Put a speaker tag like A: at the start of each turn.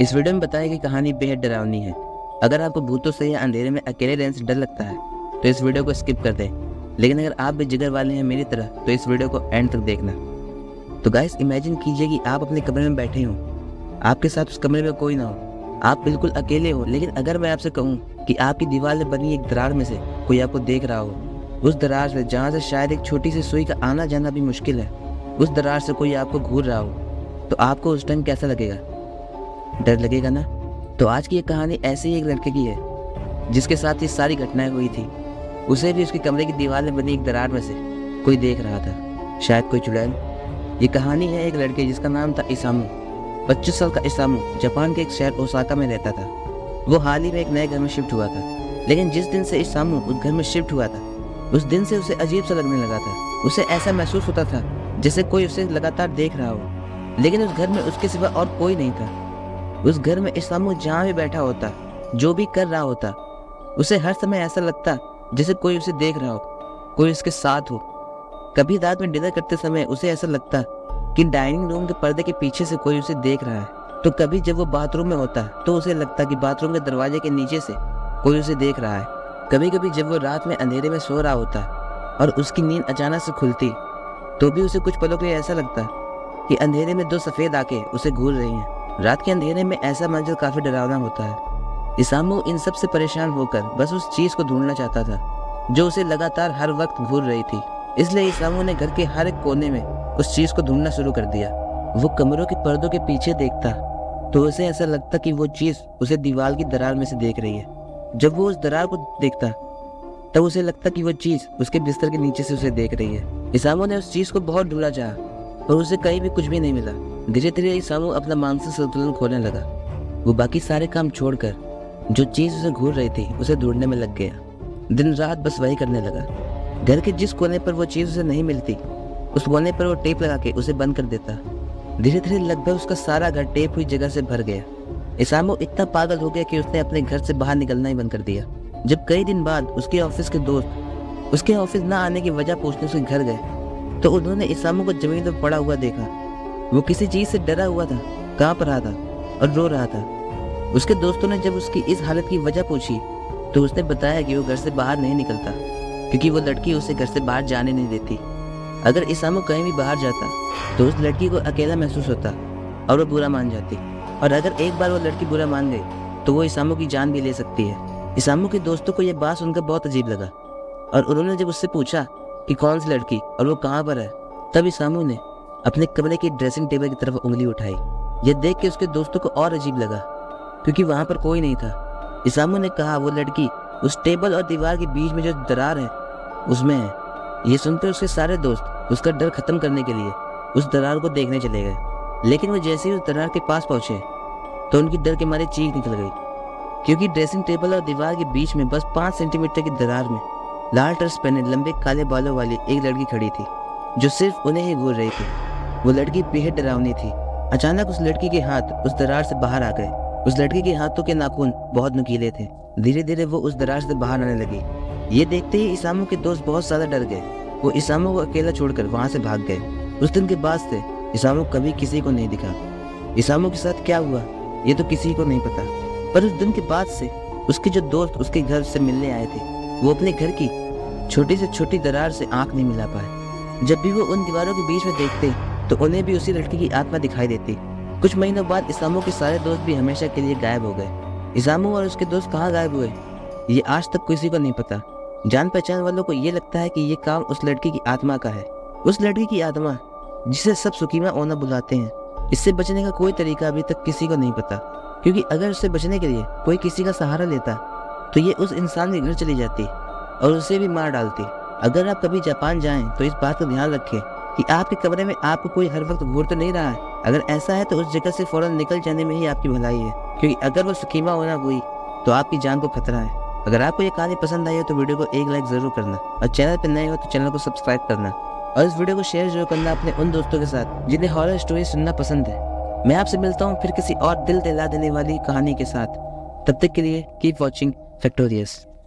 A: इस वीडियो में बताई गई कहानी बेहद डरावनी है। अगर आपको भूतों से या अंधेरे में अकेले रहने से डर लगता है तो इस वीडियो को स्किप कर दें। लेकिन अगर आप भी जिगर वाले हैं मेरी तरह तो इस वीडियो को एंड तक देखना। तो गाइस, इमेजिन कीजिए कि आप अपने कमरे में बैठे हो, आपके साथ उस कमरे में कोई ना हो, आप बिल्कुल अकेले हो। लेकिन अगर मैं आपसे कहूँ कि आपकी दीवार में बनी एक दरार में से कोई आपको देख रहा हो, उस दरार से जहाँ से शायद एक छोटी सी सुई का आना जाना भी मुश्किल है, उस दरार से कोई आपको घूर रहा हो, तो आपको उस टाइम कैसा लगेगा? डर लगेगा ना? तो आज की ये कहानी ऐसे ही एक लड़के की है जिसके साथ ये सारी घटनाएं हुई थी। उसे भी उसके कमरे की दीवार में बनी एक दरार में से कोई देख रहा था, शायद कोई चुड़ैल। ये कहानी है एक लड़के जिसका नाम था इसामू। 25 साल का इसामू जापान के एक शहर ओसाका में रहता था। वो हाल ही में एक नए घर में शिफ्ट हुआ था। लेकिन जिस दिन से इसामू उस घर में शिफ्ट हुआ था, उस दिन से उसे अजीब सा लगने लगा था। उसे ऐसा महसूस होता था जैसे कोई उसे लगातार देख रहा हो। लेकिन उस घर में उसके सिवा और कोई नहीं था। उस घर में इसामू जहाँ भी बैठा होता, जो भी कर रहा होता, उसे हर समय ऐसा लगता जैसे कोई उसे देख रहा हो, कोई उसके साथ हो। कभी रात में डिनर करते समय उसे ऐसा लगता कि डाइनिंग रूम के पर्दे के पीछे से कोई उसे देख रहा है। तो कभी जब वो बाथरूम में होता तो उसे लगता कि बाथरूम के दरवाजे के नीचे से कोई उसे देख रहा है। कभी कभी जब वो रात में अंधेरे में सो रहा होता और उसकी नींद अचानक से खुलती, तो भी उसे कुछ पलों के लिए ऐसा लगता कि अंधेरे में 2 सफ़ेद आंखें उसे घूर रही हैं। रात के अंधेरे में ऐसा मंजर काफी डरावना होता है। इसामू इन सब से परेशान होकर बस उस चीज को ढूंढना चाहता था जो उसे लगातार हर वक्त घूर रही थी। इसलिए इसामू ने घर के हर एक कोने में उस चीज को ढूंढना शुरू कर दिया। वो कमरों के पर्दों के पीछे देखता तो उसे ऐसा लगता कि वो चीज उसे दीवार की दरार में से देख रही है। जब वो उस दरार को देखता तब उसे लगता कि वो चीज उसके बिस्तर के नीचे से उसे देख रही है। इसामू ने उस चीज को बहुत ढूंढा चाहा पर उसे कहीं भी कुछ भी नहीं मिला। धीरे धीरे इसामू अपना मानसिक संतुलन खोने लगा। वो बाकी सारे काम छोड़कर जो चीज उसे घूर रही थी उसे ढूंढने में लग गया। दिन रात बस वही करने लगा। घर के जिस कोने पर वो चीज उसे नहीं मिलती, उस कोने पर वो टेप लगा के उसे बंद कर देता। धीरे धीरे लगभग उसका सारा घर टेप हुई जगह से भर गया। इसामू इतना पागल हो गया कि उसने अपने घर से बाहर निकलना ही बंद कर दिया। जब कई दिन बाद उसके ऑफिस के दोस्त उसके ऑफिस ना आने की वजह पूछने उसके घर गए तो उन्होंने इसामू को जमीन पर पड़ा हुआ देखा। वो किसी चीज से डरा हुआ था, कांप रहा था और रो रहा था। उसके दोस्तों ने जब उसकी इस हालत की वजह पूछी तो उसने बताया कि वो घर से बाहर नहीं निकलता क्योंकि वो लड़की उसे घर से बाहर जाने नहीं देती। अगर इसामू कहीं भी बाहर जाता तो उस लड़की को अकेला महसूस होता और वो बुरा मान जाती। और अगर एक बार वो लड़की बुरा मान गई तो वो इसामू की जान भी ले सकती है। इसामू के दोस्तों को यह बात सुनकर बहुत अजीब लगा और उन्होंने जब उससे पूछा कि कौन सी लड़की और वो कहाँ पर है, तब इसामू ने अपने कमरे की ड्रेसिंग टेबल की तरफ उंगली उठाई। यह देख के उसके दोस्तों को और अजीब लगा क्योंकि वहां पर कोई नहीं था। इसामू ने कहा वो लड़की उस टेबल और दीवार के बीच में जो दरार है उसमें है। ये सुनकर उसके सारे दोस्त उसका डर खत्म करने के लिए उस दरार को देखने चले गए। लेकिन वो जैसे ही उस दरार के पास पहुंचे तो उनकी डर के मारे चीख निकल गई क्योंकि ड्रेसिंग टेबल और दीवार के बीच में बस 5 सेंटीमीटर की दरार में लाल ड्रेस पहने लंबे काले बालों वाली एक लड़की खड़ी थी जो सिर्फ उन्हें ही घूर रही थी। वो लड़की बेहद डरावनी थी। अचानक उस लड़की के हाथ उस दरार से बाहर आ गए। उस लड़की के हाथों के नाखून बहुत नुकीले थे। धीरे धीरे वो उस दरार से बाहर आने लगी। ये देखते ही इसामू के दोस्त बहुत ज्यादा डर गए। वो इसामू को अकेला छोड़कर वहां से भाग गए। उस दिन के बाद से इसामू कभी किसी को नहीं दिखा। इसामू के साथ क्या हुआ ये तो किसी को नहीं पता, पर उस दिन के बाद से उसके जो दोस्त उसके घर से मिलने आए थे वो अपने घर की छोटी से छोटी दरार से आंख नहीं मिला पाए। जब भी वो उन दीवारों के बीच में देखते तो उन्हें भी उसी लड़की की आत्मा दिखाई देती। कुछ महीनों बाद इसामू के सारे दोस्त भी हमेशा के लिए गायब हो गए। इसामू और उसके दोस्त कहाँ गायब हुए ये आज तक किसी को नहीं पता। जान पहचान वालों को ये लगता है कि ये काम उस लड़की की आत्मा का है। उस लड़की की आत्मा जिसे सब सुकीमा ओना बुलाते हैं। इससे बचने का कोई तरीका अभी तक किसी को नहीं पता क्योंकि अगर उससे बचने के लिए कोई किसी का सहारा लेता तो ये उस इंसान के घर चली जाती और उसे भी मार डालती। अगर आप कभी जापान जाएं तो इस बात का ध्यान रखें कि आपके कमरे में आपको कोई हर वक्त घूर तो नहीं रहा है। अगर ऐसा है तो उस जगह से फौरन निकल जाने में ही आपकी भलाई है क्योंकि अगर वो सुकीमा होना हुई तो आपकी जान को खतरा है। अगर आपको ये कहानी पसंद आई हो तो वीडियो को एक लाइक जरूर करना और चैनल पर नए हो तो चैनल को सब्सक्राइब करना और इस वीडियो को शेयर जरूर करना अपने उन दोस्तों के साथ जिन्हें हॉरर स्टोरी सुनना पसंद है। मैं आपसे मिलता हूँ फिर किसी और दिल दहला देने वाली कहानी के साथ। तब तक के लिए कीप वॉचिंग फैक्टोरियस।